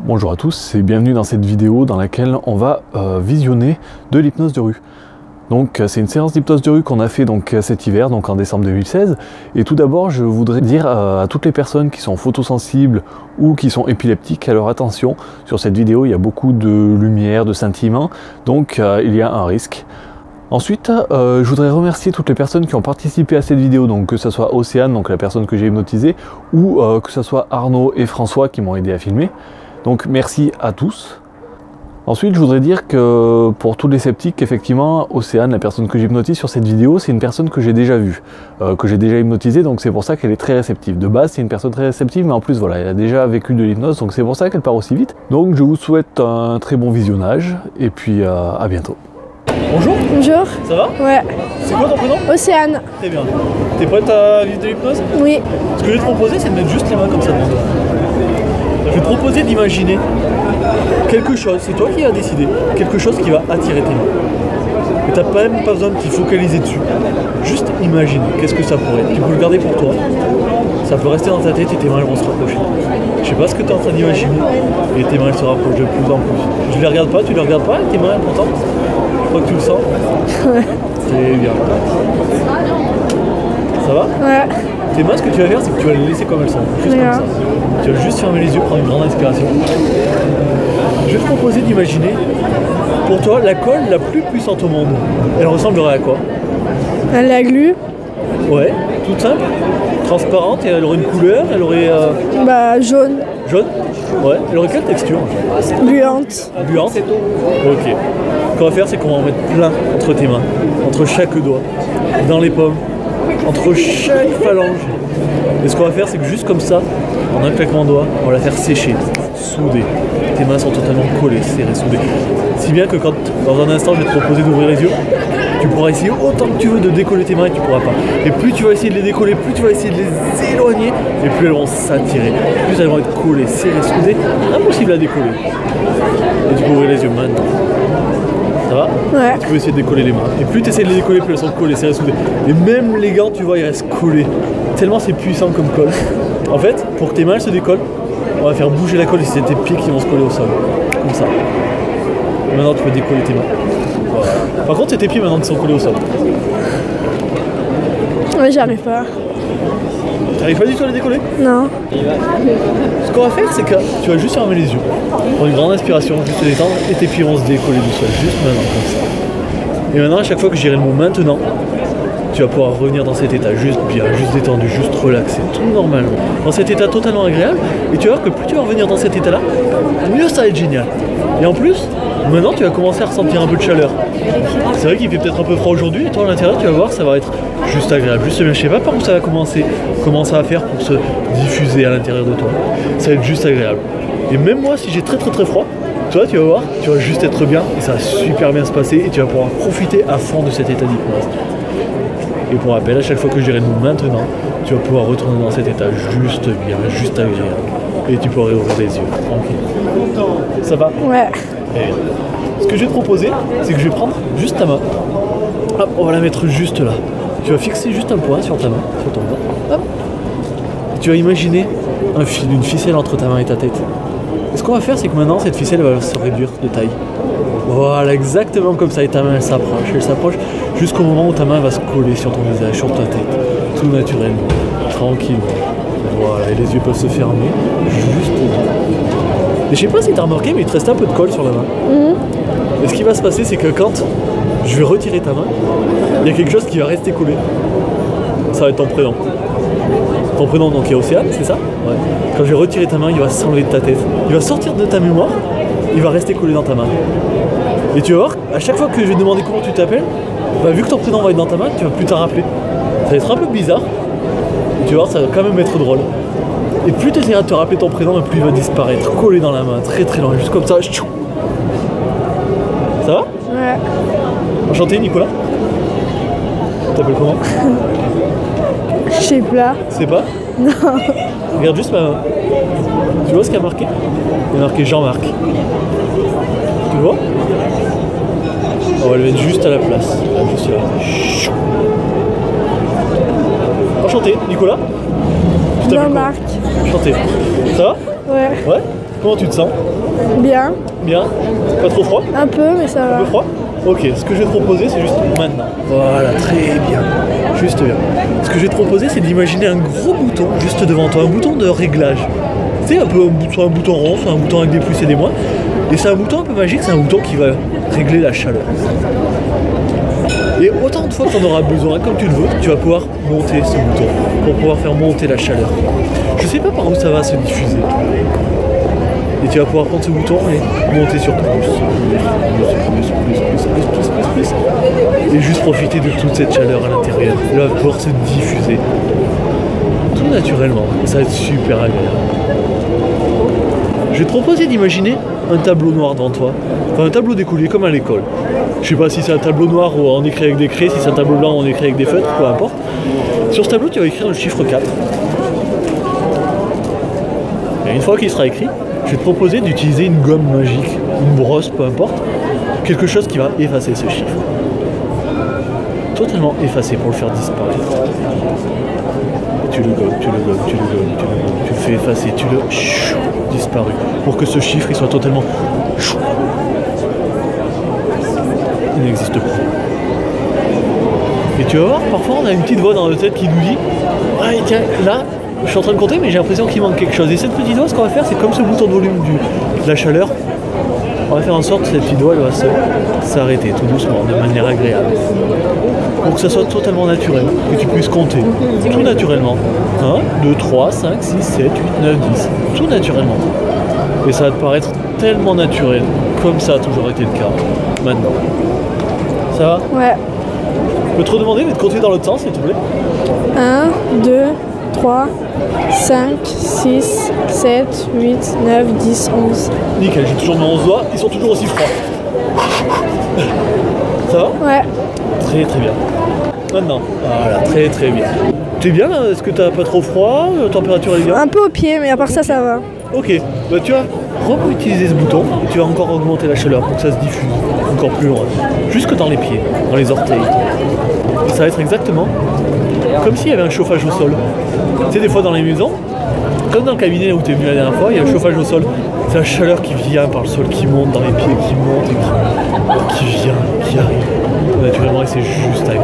Bonjour à tous et bienvenue dans cette vidéo dans laquelle on va visionner de l'hypnose de rue. Donc c'est une séance d'hypnose de rue qu'on a fait donc cet hiver, donc en décembre 2016. Et tout d'abord je voudrais dire à toutes les personnes qui sont photosensibles ou qui sont épileptiques, alors attention, sur cette vidéo il y a beaucoup de lumière, de scintillement, donc il y a un risque. Ensuite, je voudrais remercier toutes les personnes qui ont participé à cette vidéo, donc que ce soit Océane, donc la personne que j'ai hypnotisée, ou que ce soit Arnaud et François qui m'ont aidé à filmer. Donc merci à tous. Ensuite, je voudrais dire que pour tous les sceptiques, effectivement, Océane, la personne que j'hypnotise sur cette vidéo, c'est une personne que j'ai déjà vue, que j'ai déjà hypnotisée, donc c'est pour ça qu'elle est très réceptive. De base, c'est une personne très réceptive, mais en plus, voilà, elle a déjà vécu de l'hypnose, donc c'est pour ça qu'elle part aussi vite. Donc je vous souhaite un très bon visionnage, et puis à bientôt. Bonjour. Bonjour. Ça va? Ouais. C'est quoi ton prénom? Océane. Très bien. T'es prête à vivre de l'hypnose? Oui. Ce que je vais te proposer, c'est de mettre juste les mains comme ça devant toi. Je vais te proposer d'imaginer quelque chose, c'est toi qui as décidé, quelque chose qui va attirer tes mains. Et t'as même pas besoin de t'y focaliser dessus. Juste imagine, qu'est-ce que ça pourrait être. Tu peux le garder pour toi, ça peut rester dans ta tête et tes mains elles vont se rapprocher. Je sais pas ce que tu es en train d'imaginer, et tes mains elles se rapprochent de plus en plus. Tu les regardes pas, tes mains elles sont contentes. Je crois que tu le sens. Ouais. C'est bien. Ça va? Ouais. Tes mains, ce que tu vas faire, c'est que tu vas les laisser comme elles sont, juste comme ça. Tu vas juste fermer les yeux, prendre une grande inspiration. Je vais te proposer d'imaginer, pour toi, la colle la plus puissante au monde. Elle ressemblerait à quoi? À la glu. Ouais, toute simple, transparente, et elle aurait une couleur, elle aurait... Bah jaune. Jaune? Ouais, elle aurait quelle texture? Gluante. Gluante? Ok. Ce qu'on va faire, c'est qu'on va en mettre plein entre tes mains, entre chaque doigt, dans les pommes, entre chaque phalange. Et ce qu'on va faire, c'est que juste comme ça, en un claquement de doigts, on va la faire sécher, souder. Tes mains sont totalement collées, serrées, soudées. Si bien que quand, dans un instant, je vais te proposer d'ouvrir les yeux, tu pourras essayer autant que tu veux de décoller tes mains et tu pourras pas. Et plus tu vas essayer de les décoller, plus tu vas essayer de les éloigner, et plus elles vont s'attirer. Plus elles vont être collées, serrées, soudées, impossible à décoller. Et tu peux ouvrir les yeux maintenant. Ça va? Ouais. Tu peux essayer de décoller les mains. Et plus tu essaies de les décoller, plus elles sont collées, serrées, soudées. Et même les gants, tu vois, ils restent collés. Tellement c'est puissant comme colle. En fait, pour que tes mains se décollent, on va faire bouger la colle et c'est tes pieds qui vont se coller au sol. Comme ça. Et maintenant, tu peux décoller tes mains. Voilà. Par contre, c'est tes pieds maintenant qui sont collés au sol. Ouais, j'arrive pas. T'arrives pas du tout à les décoller? Non. Ce qu'on va faire, c'est que tu vas juste fermer les yeux. Prendre une grande inspiration, juste les détendre et tes pieds vont se décoller du sol. Juste maintenant, comme ça. Et maintenant, à chaque fois que j'irai le mot maintenant, tu vas pouvoir revenir dans cet état juste bien, juste détendu, juste relaxé, tout normalement. Dans cet état totalement agréable. Et tu vas voir que plus tu vas revenir dans cet état-là, mieux ça va être génial. Et en plus, maintenant tu vas commencer à ressentir un peu de chaleur. C'est vrai qu'il fait peut-être un peu froid aujourd'hui, et toi à l'intérieur tu vas voir, ça va être juste agréable, juste bien. Je sais pas par où ça va commencer, comment ça va faire pour se diffuser à l'intérieur de toi. Ça va être juste agréable. Et même moi, si j'ai très froid, toi tu vas voir, tu vas juste être bien, et ça va super bien se passer, et tu vas pouvoir profiter à fond de cet état d'hypnose. Et pour rappel, à chaque fois que je dirai le mot maintenant, tu vas pouvoir retourner dans cet état juste bien, juste agréable. Et tu pourras ouvrir les yeux, tranquille. Ça va? Ouais. Et ce que je vais te proposer, c'est que je vais prendre juste ta main. Hop, on va la mettre juste là. Tu vas fixer juste un point sur ta main, sur ton doigt. Hop. Et tu vas imaginer un fil, une ficelle entre ta main et ta tête. Et ce qu'on va faire, c'est que maintenant, cette ficelle va se réduire de taille. Voilà, exactement comme ça. Et ta main, elle s'approche jusqu'au moment où ta main va se coller sur ton visage, sur ta tête. Tout naturellement, tranquillement. Voilà, et les yeux peuvent se fermer, juste pour... Et je sais pas si t'as remarqué, mais il te reste un peu de colle sur la main. Et ce qui va se passer, c'est que quand je vais retirer ta main, il y a quelque chose qui va rester collé. Ça va être ton prénom. Ton prénom, donc, est Océane, c'est ça? Ouais. Quand je vais retirer ta main, il va s'enlever de ta tête. Il va sortir de ta mémoire, il va rester collé dans ta main. Et tu vas voir, à chaque fois que je vais te demander comment tu t'appelles, bah, vu que ton prénom va être dans ta main, tu vas plus t'en rappeler. Ça va être un peu bizarre. Et tu vas voir, ça va quand même être drôle. Et plus tu essaieras de te rappeler ton prénom, plus il va disparaître, collé dans la main, très loin, juste comme ça. Ça va? Ouais. Enchanté, Nicolas. Tu t'appelles comment? Je sais pas. C'est pas? Non. Regarde juste ma main. Tu vois ce qu'il y a marqué? Il y a marqué Jean-Marc. Tu vois? On va le mettre juste à la place. Là, juste là. Enchanté, Nicolas. Tu t'appelles comment? Jean-Marc. Enchanté. Ça va? Ouais. Ouais? Comment tu te sens? Bien. Bien. Pas trop froid? Un peu, mais ça Un va. peu froid? Ok, ce que je vais te proposer, c'est juste maintenant. Voilà, très bien. Juste bien. Ce que je vais te proposer, c'est d'imaginer un gros bouton juste devant toi, un bouton de réglage. Tu sais, un peu soit un bouton rond, soit un bouton avec des plus et des moins. Et c'est un bouton un peu magique, c'est un bouton qui va régler la chaleur. Et autant de fois que tu en auras besoin, comme tu le veux, tu vas pouvoir monter ce bouton pour pouvoir faire monter la chaleur. Je sais pas par où ça va se diffuser. Et tu vas pouvoir prendre ce bouton et monter sur plus. Et juste profiter de toute cette chaleur à l'intérieur. Elle va pouvoir se diffuser. Tout naturellement. Ça va être super agréable. Je vais te proposer d'imaginer un tableau noir devant toi. Enfin, un tableau décollé comme à l'école. Je sais pas si c'est un tableau noir où on écrit avec des craies, si c'est un tableau blanc où on écrit avec des feutres, peu importe. Sur ce tableau, tu vas écrire le chiffre 4. Et une fois qu'il sera écrit, je vais te proposer d'utiliser une gomme magique, une brosse, peu importe, quelque chose qui va effacer ce chiffre. Totalement effacé pour le faire disparaître. Et tu le gommes, tu le gommes, tu le gommes, tu le gommes, tu le fais effacer, tu le disparu. Pour que ce chiffre il soit totalement il n'existe plus. Et tu vas voir, parfois on a une petite voix dans notre tête qui nous dit ouais tiens, là, je suis en train de compter mais j'ai l'impression qu'il manque quelque chose. Et cette petite voix, ce qu'on va faire, c'est comme ce bouton de volume de la chaleur. On va faire en sorte que cette petite voix elle va s'arrêter tout doucement, de manière agréable. Pour que ça soit totalement naturel, que tu puisses compter tout naturellement. 1, 2, 3, 5, 6, 7, 8, 9, 10. Tout naturellement. Et ça va te paraître tellement naturel, comme ça a toujours été le cas. Maintenant. Ça va? Ouais. Je peux te redemander de compter dans l'autre sens, s'il te plaît? 1, 2, 3, 5, 6, 7, 8, 9, 10, 11. Nickel, j'ai toujours mes 11 doigts, ils sont toujours aussi froids. Ça va? Ouais. Très très bien. Maintenant, voilà, très très bien. T'es bien là? Est-ce que t'as pas trop froid? La température elle est bien? Un peu au pied, mais à part ça, ça va. Ok, bah tu vas utiliser ce bouton et tu vas encore augmenter la chaleur pour que ça se diffuse encore plus loin. Jusque dans les pieds, dans les orteils. Et ça va être exactement comme s'il y avait un chauffage au sol. Tu sais, des fois dans les maisons, comme dans le cabinet où tu es venu la dernière fois, il y a le chauffage au sol. C'est la chaleur qui vient par le sol, qui monte dans les pieds, qui monte et qui vient, qui arrive. Naturellement, et c'est juste agréable.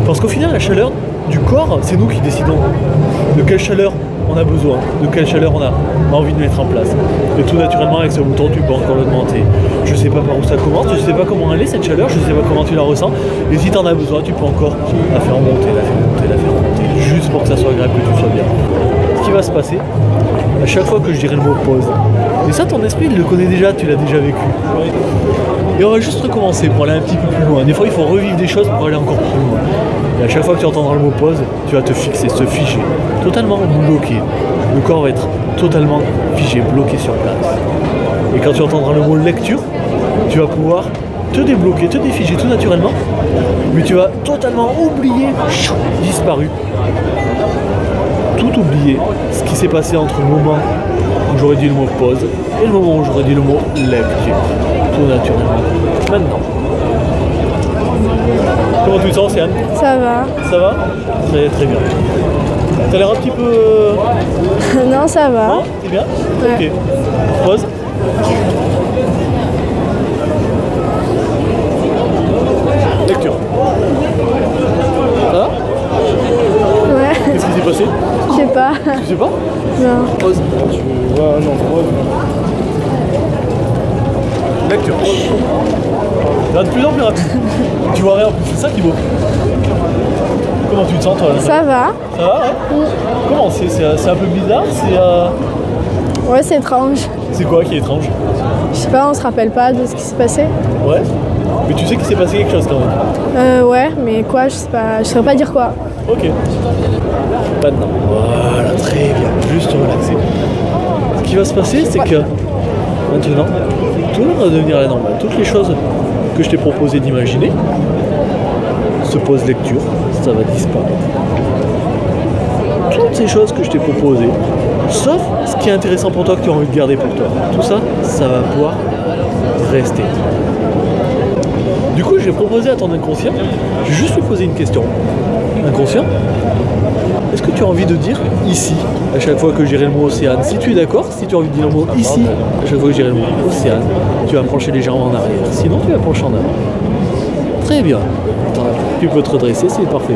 Parce qu'au final, la chaleur du corps, c'est nous qui décidons de quelle chaleur on a besoin, de quelle chaleur on a envie de mettre en place. Et tout naturellement, avec ce bouton, tu peux encore l'augmenter. Je sais pas par où ça commence, je sais pas comment elle est cette chaleur, je sais pas comment tu la ressens. Et si tu en as besoin, tu peux encore la faire monter, la faire monter, la faire monter, juste pour que ça soit agréable, que tu sois bien. Ce qui va se passer, à chaque fois que je dirai le mot pause, et ça, ton esprit, il le connaît déjà, tu l'as déjà vécu. Et on va juste recommencer pour aller un petit peu plus loin. Des fois, il faut revivre des choses pour aller encore plus loin. Et à chaque fois que tu entendras le mot pause, tu vas te fixer, se figer, totalement bloqué. Le corps va être totalement figé, bloqué sur place. Et quand tu entendras le mot lecture, tu vas pouvoir te débloquer, te défiger tout naturellement, mais tu vas totalement oublier, disparu, tout oublier, ce qui s'est passé entre le moment où j'aurais dit le mot pause et le moment où j'aurais dit le mot lecture, tout naturellement. Maintenant. Comment tu te sens, Céane? Ça va. Ça va? Très très bien. T'as l'air un petit peu... Non, ça va. Non? T'es bien? Ouais. Ok. Pause. Lecture. Ça va? Ouais. Qu'est-ce qui s'est passé? Je sais pas. Tu sais pas? Non. Pause. Lecture. Là, de plus en plus rapide. Tu vois rien en plus, c'est ça qui est beau. Comment tu te sens toi là? Ça va. Ça va, ouais? Comment c'est un peu bizarre? Ouais, c'est étrange. C'est quoi qui est étrange? Je sais pas, on se rappelle pas de ce qui s'est passé. Ouais. Mais tu sais qu'il s'est passé quelque chose quand même. Ouais, mais quoi, je sais pas. Je saurais pas dire quoi. Ok. Maintenant. Voilà, très bien. Juste relaxer. Ce qui va se passer, c'est que maintenant, tout va redevenir à la normale. Toutes les choses que je t'ai proposé d'imaginer, se pose lecture, ça va disparaître. Toutes ces choses que je t'ai proposées, sauf ce qui est intéressant pour toi, que tu as envie de garder pour toi. Tout ça, ça va pouvoir rester. Du coup, je vais proposer à ton inconscient, je vais juste lui poser une question. Inconscient, est-ce que tu as envie de dire ici à chaque fois que j'irai le mot Océane? Si tu es d'accord, si tu as envie de dire le mot ici à chaque fois que j'irai le mot Océane, tu vas pencher légèrement en arrière. Sinon, tu vas pencher en avant. Très bien. Tu peux te redresser, c'est parfait.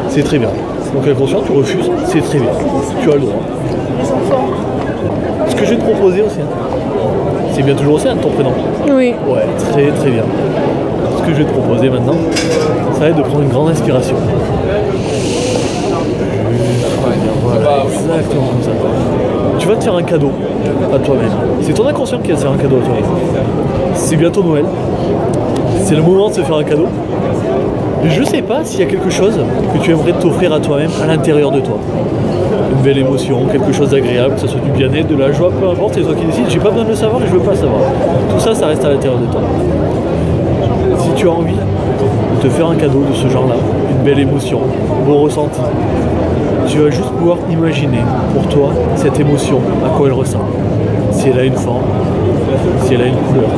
C'est très bien. Donc inconscient, tu refuses, c'est très bien. Tu as le droit. Ce que je vais te proposer, Océane, c'est bien toujours Océane ton prénom? Oui. Ouais, très très bien. Ce que je vais te proposer maintenant, ça va être de prendre une grande inspiration. Voilà, exactement comme ça. Tu vas te faire un cadeau à toi-même. C'est ton inconscient qui va te faire un cadeau à toi-même. C'est bientôt Noël. C'est le moment de se faire un cadeau. Je sais pas s'il y a quelque chose que tu aimerais t'offrir à toi-même à l'intérieur de toi. Une belle émotion, quelque chose d'agréable, que ce soit du bien-être, de la joie, peu importe, c'est toi qui décides. J'ai pas besoin de le savoir et je veux pas le savoir. Tout ça, ça reste à l'intérieur de toi. Si tu as envie de te faire un cadeau de ce genre-là, une belle émotion, un beau ressenti, tu vas juste pouvoir imaginer pour toi cette émotion, à quoi elle ressemble. Si elle a une forme, si elle a une couleur,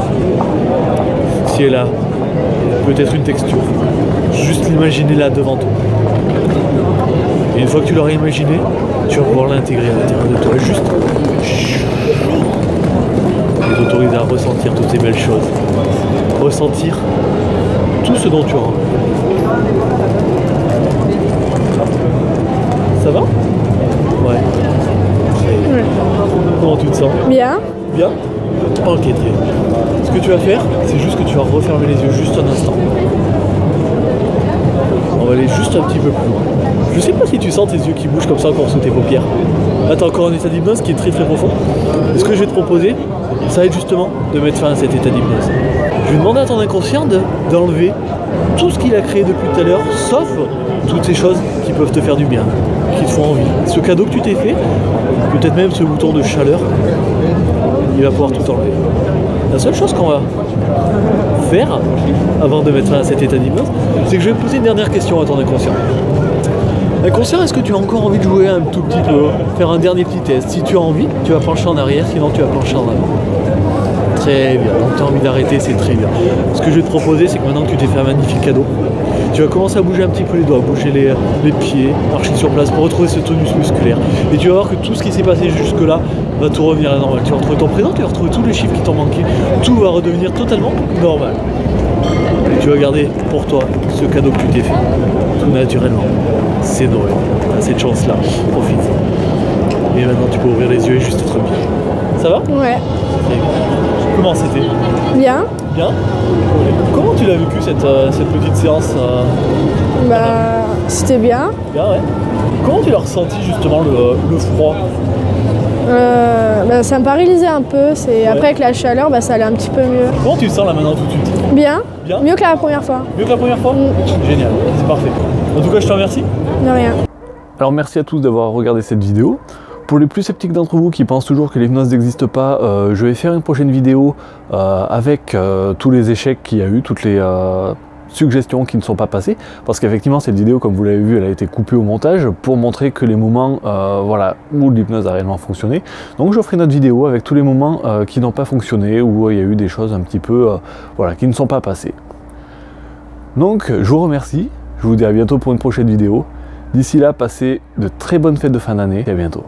si elle a peut-être une texture. Juste l'imaginer là devant toi. Et une fois que tu l'auras imaginé, tu vas pouvoir l'intégrer à l'intérieur de toi. Juste et t'autoriser à ressentir toutes ces belles choses. Ressentir tout ce dont tu as envie. Ça va? Ouais. Comment tu te sens? Bien. Bien? Ok, très bien. Ce que tu vas faire, c'est juste que tu vas refermer les yeux juste un instant. On va aller juste un petit peu plus loin. Je sais pas si tu sens tes yeux qui bougent comme ça encore sous tes paupières. Là, t'as encore un état d'hypnose qui est très très profond. Et ce que je vais te proposer, ça va être justement de mettre fin à cet état d'hypnose. Je vais demander à ton inconscient d'enlever tout ce qu'il a créé depuis tout à l'heure, sauf toutes ces choses qui peuvent te faire du bien, qui te font envie. Ce cadeau que tu t'es fait, peut-être même ce bouton de chaleur, il va pouvoir tout enlever. La seule chose qu'on va faire avant de mettre fin à cet état d'hypnose, c'est que je vais poser une dernière question à ton inconscient. Inconscient, est-ce que tu as encore envie de jouer un tout petit peu, faire un dernier petit test? Si tu as envie, tu vas pencher en arrière, sinon tu vas pencher en avant. Très bien, donc tu as envie d'arrêter, c'est très bien. Ce que je vais te proposer, c'est que maintenant que tu t'es fait un magnifique cadeau, tu vas commencer à bouger un petit peu les doigts, bouger les pieds, marcher sur place pour retrouver ce tonus musculaire. Et tu vas voir que tout ce qui s'est passé jusque-là va tout revenir à la normale. Tu vas retrouver ton présent, tu vas retrouver tous les chiffres qui t'ont manqué, tout va redevenir totalement normal. Et tu vas garder pour toi ce cadeau que tu t'es fait, tout naturellement. C'est Noël, tu as cette chance-là, profite. Et maintenant tu peux ouvrir les yeux et juste être bien. Ça va? Ouais. Très bien. Comment c'était? Bien. Bien. Comment tu l'as vécu cette petite séance Bah, c'était bien. Bien, ouais. Comment tu l'as ressenti justement le froid? Bah, ça me paralysait un peu. Après avec la chaleur, bah, ça allait un petit peu mieux. Comment tu le sens là maintenant tout de suite? Bien. Bien. Mieux que la première fois. Mieux que la première fois? Génial, c'est parfait. En tout cas, je te remercie. De rien. Alors merci à tous d'avoir regardé cette vidéo. Pour les plus sceptiques d'entre vous qui pensent toujours que l'hypnose n'existe pas, je vais faire une prochaine vidéo avec tous les échecs qu'il y a eu, toutes les suggestions qui ne sont pas passées, parce qu'effectivement cette vidéo, comme vous l'avez vu, elle a été coupée au montage pour montrer que les moments voilà, où l'hypnose a réellement fonctionné. Donc je ferai une autre vidéo avec tous les moments qui n'ont pas fonctionné, où il y a eu des choses un petit peu voilà, qui ne sont pas passées. Donc je vous remercie, je vous dis à bientôt pour une prochaine vidéo. D'ici là, passez de très bonnes fêtes de fin d'année et à bientôt.